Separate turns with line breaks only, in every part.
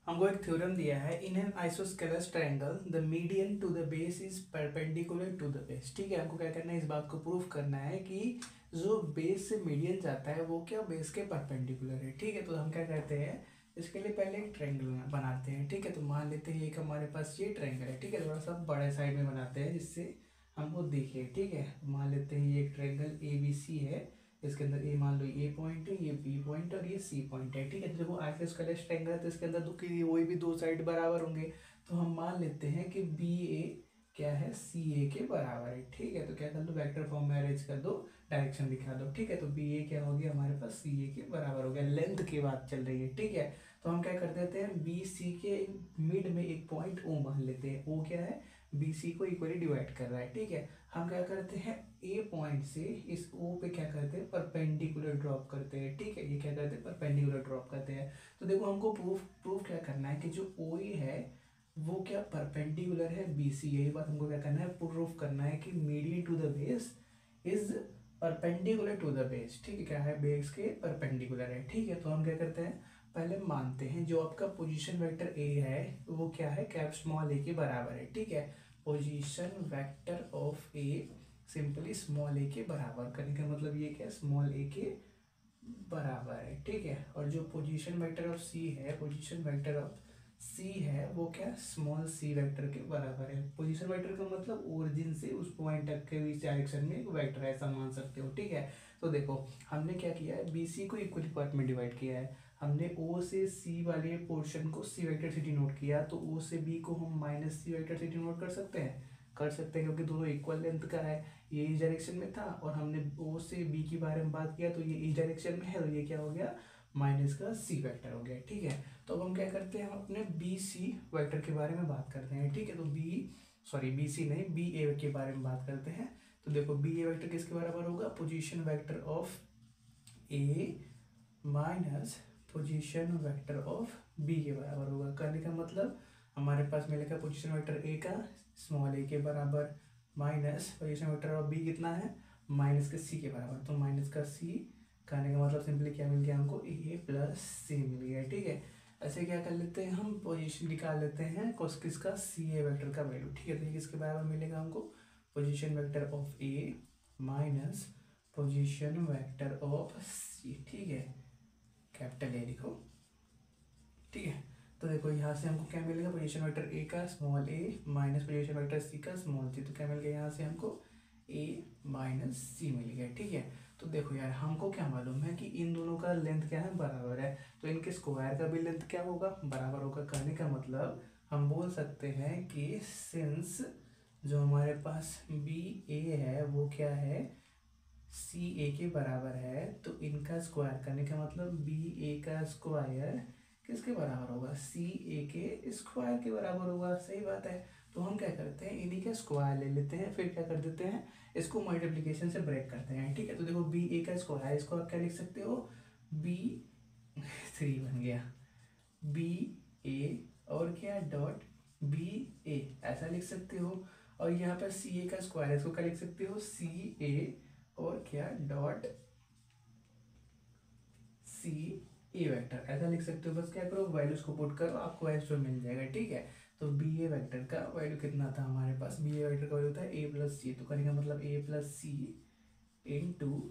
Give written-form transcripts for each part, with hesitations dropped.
हमको एक थ्योरम दिया है, in an isosceles triangle the median to the base is perpendicular to the base. ठीक है, हमको क्या करना है, इस बात को प्रूफ करना है कि जो बेस से मीडियन जाता है वो क्या बेस के परपेंडिकुलर है। ठीक है, तो हम क्या करते हैं, इसके लिए पहले एक ट्रायंगल बनाते हैं। ठीक है, तो मान लेते हैं एक हमारे पास ये ट्रायंगल है। ठीक है, थोड़ा सा बड़े साइड में बनाते हैं जिससे हमको दिखे। ठीक है, मान लेते हैं ये एक ट्रायंगल ए बी सी है। इसके अंदर ए मान लो ये पॉइंट है, ये बी पॉइंट और ये सी पॉइंट है। ठीक है, तो देखो आइसोस्केलस ट्रायंगल है तो इसके अंदर वही भी दो साइड बराबर होंगे। तो हम मान लेते हैं कि बी ए क्या है, सी ए के बराबर है। ठीक है, तो क्या कर दो, वेक्टर फॉर्म में अरेंज कर दो, डायरेक्शन दिखा दो। ठीक है, तो बी ए क्या हो गया हमारे पास, सी ए के बराबर हो गया। लेंथ की बात चल रही है। ठीक है, तो हम क्या कर देते हैं, बी सी के मिड में एक पॉइंट ओ मान लेते हैं। ओ क्या है, बी सी को इक्वली डिवाइड कर रहा है। ठीक है, हम क्या करते हैं, ए पॉइंट से इस ओ पे क्या करते हैं, परपेंडिकुलर ड्रॉप करते हैं। ठीक है, ये क्या करते हैं, परपेंडिकुलर ड्रॉप करते हैं। तो देखो हमको प्रूफ क्या करना है कि जो ओ ए है वो क्या परपेंडिकुलर है बी सी। यही बात हमको क्या करना है, प्रूफ करना है कि median to the base is perpendicular to the base. ठीक है, क्या है, बेस के परपेंडिकुलर है। ठीक है, तो हम क्या करते हैं, पहले मानते हैं जो आपका पोजीशन वेक्टर ए है वो क्या है, कैप स्मॉल ए के बराबर है। ठीक है, position vector of A simply small ए के बराबर करने का मतलब ये क्या, स्मॉल ए के बराबर है। ठीक है, और जो पोजीशन वेक्टर ऑफ सी है, पोजीशन वेक्टर ऑफ सी है वो क्या, स्मॉल सी वेक्टर के बराबर है। पोजीशन वेक्टर का मतलब ओरिजिन से उस पॉइंट तक के बीच डायरेक्शन में एक वेक्टर है, ऐसा मान सकते हो। ठीक है, तो देखो हमने क्या किया है, बी सी को इक्वली पार्ट में डिवाइड किया है। हमने ओ से सी वाले पोर्शन को सी वेक्टर से डिनोट किया, तो ओ से बी को हम माइनस सी वेक्टर से डिनोट कर सकते हैं, क्योंकि दोनों इक्वल लेंथ का है। ये इस डायरेक्शन में था और हमने ओ से बी के बारे में बात किया तो ये इस डायरेक्शन में है, तो ये क्या हो गया, माइनस का सी वेक्टर हो गया। ठीक है, तो अब हम क्या करते हैं, हम अपने बी सी वेक्टर के बारे में बात करते हैं। ठीक है, तो बी सी नहीं, बी ए के बारे में बात करते हैं। तो देखो बी ए वेक्टर किसके बराबर होगा, position vector of A minus position vector of B के बराबर होगा। करने का मतलब हमारे पास मिलेगा पोजीशन वेक्टर ए का स्मॉल ए के बराबर minus position vector of B कितना है, माइनस के सी के बराबर। तो माइनस का सी करने का मतलब सिंपली क्या मिल गया हमको, ए प्लस सी मिल गया। ठीक है, ऐसे क्या कर लेते हैं, हम पोजीशन निकाल लेते हैं किसका, सी ए वेक्टर का वैल्यू। ठीक है, तो ये किसके बराबर मिलेगा हमको, position vector of A minus position vector of C. ठीक है, कैपिटल ए लिखो। ठीक है, तो देखो यहाँ से हमको क्या मिलेगा, पोजीशन वेक्टर ए का स्मॉल ए माइनस पोजीशन वेक्टर सी का स्मॉल सी। तो क्या मिल गया यहाँ से हमको, ए माइनस सी मिल गया। ठीक है, तो देखो यार हमको क्या मालूम है कि इन दोनों का लेंथ क्या है, बराबर है, तो इनके स्क्वायर का भी लेंथ क्या होगा, बराबर होगा। करने का मतलब हम बोल सकते हैं कि सिंस जो हमारे पास बी ए है वो क्या है, सी ए के बराबर है, तो इनका स्क्वायर करने का मतलब बी ए का स्क्वायर किसके बराबर होगा, सी ए के स्क्वायर के बराबर होगा। सही बात है, तो हम क्या करते हैं, इन्हीं का स्क्वायर ले लेते हैं, फिर क्या कर देते हैं, इसको मल्टीप्लिकेशन से ब्रेक करते हैं। ठीक है, तो देखो बी ए का स्क्वायर, इसको आप क्या लिख सकते हो, बी 3 बन गया, बी ए और क्या डॉट बी ए ऐसा लिख सकते हो। और यहाँ पर सी ए का स्क्वायर है, इसको क्या लिख सकते हो, सी ए और क्या डॉट सी ए वेक्टर ऐसा लिख सकते हो। बस क्या करो, वैल्यूज को पुट करो, आपको आंसर मिल जाएगा। ठीक है, तो बी ए वेक्टर का वैल्यू कितना था हमारे पास, बी ए वेक्टर का वैल्यू था ए प्लस सी। तो करने का मतलब ए प्लस सी इंटू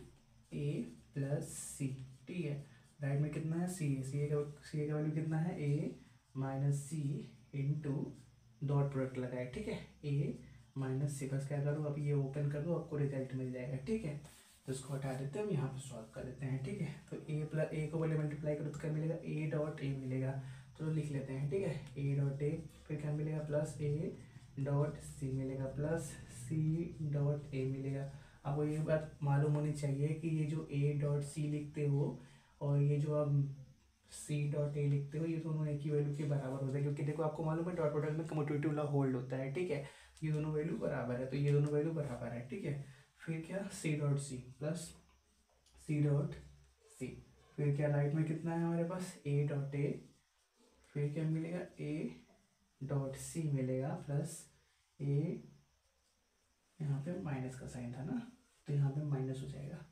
ए प्लस सी। ठीक है, राइट में कितना है, सी ए का वैल्यू कितना है, ए माइनस सी इंटू डॉट प्रोडक्ट लगाए। ठीक है, ए माइनस सी, बस क्या करो, अब ये ओपन कर दो, आपको रिजल्ट मिल जाएगा। ठीक है, तो इसको हटा देते हैं, हम यहाँ पे सॉल्व कर देते हैं। ठीक है, तो ए को पहले मल्टीप्लाई करो तो क्या मिलेगा, ए डॉट ए मिलेगा। तो लिख लेते हैं। ठीक है, ए डॉट ए, फिर क्या मिलेगा, प्लस ए डॉट सी मिलेगा, प्लस सी डॉट ए मिलेगा। आपको ये बात मालूम होनी चाहिए कि ये जो ए डॉट सी लिखते हो और ये जो आप सी डॉट ए लिखते हो, ये दोनों एक ही वैल्यू के बराबर होता है, क्योंकि देखो आपको मालूम है डॉट प्रोडक्ट में कम्यूटेटिव लॉ होल्ड होता है। ठीक है, ये दोनों वैल्यू बराबर है, तो ये दोनों वैल्यू बराबर है। ठीक है, फिर क्या, C dot C plus C dot C, फिर क्या राइट में कितना है हमारे पास, ए डॉट ए, फिर क्या मिलेगा, ए डॉट सी मिलेगा, प्लस ए, यहाँ पे माइनस का साइन था ना, तो यहाँ पे माइनस हो जाएगा,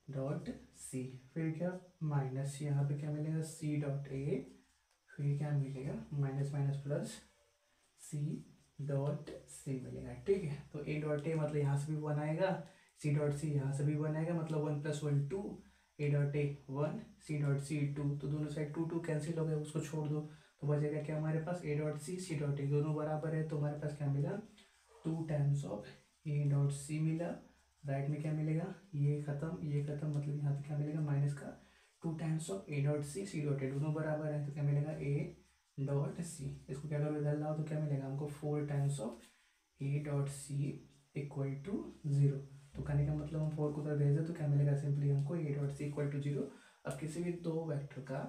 डॉट सी, फिर क्या माइनस, यहाँ पे क्या मिलेगा, सी डॉट ए, तो ये क्या मिलेगा, minus minus plus C dot C मिलेगा, ठीक है। तो ए डॉट ए मतलब यहाँ से भी वन आएगा, सी डॉट सी यहाँ से भी वन आएगा, मतलब one plus one two, A dot A one, C dot C two, तो दोनों साइड टू टू कैंसिल हो गया, उसको छोड़ दो, तो बचेगा क्या हमारे पास, ए डॉट सी डॉट ए दोनों बराबर है, तो हमारे पास क्या मिला, two times of A dot C मिला। राइट में क्या मिलेगा, ये खत्म, मतलब यहाँ पे क्या मिलेगा, माइनस का two times of A dot C dot A दोनों बराबर है, तो क्या मिलेगा, ए डॉट सी, इसको क्या करो इधर लाओ, तो क्या मिलेगा हमको, four times of A dot C equal to zero. तो कहने का मतलब हम फोर को उधर भेज दें तो क्या मिलेगा, सिंपली हमको A dot C equal to zero. अब किसी भी दो वेक्टर का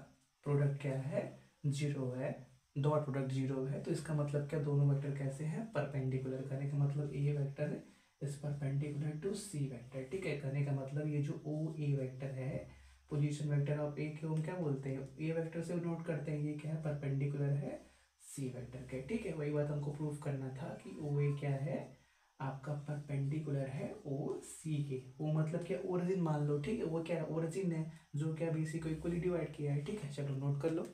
प्रोडक्ट क्या है, जीरो है, डॉट प्रोडक्ट जीरो है, तो इसका मतलब क्या, दोनों वेक्टर कैसे हैं, परपेंडिकुलर। कहने का मतलब ए वेक्टर है is perpendicular to C vector, ठीक है। कहने का मतलब ये जो ओ ए वेक्टर है, पोजीशन वेक्टर ऑफ ए के हम क्या बोलते हैं, ए वेक्टर से नोट करते हैं, ये क्या है, परपेंडिकुलर है सी वेक्टर के, ठीक है। वही बात हमको प्रूफ करना था कि ओ ए क्या है, आपका परपेंडिकुलर है ओ सी के। ओ मतलब क्या, ओरिजिन मान लो, ठीक है, वो क्या है, ओरिजिन है जो क्या बी सी को इक्वली डिवाइड किया है, ठीक है। चलो नोट कर लो।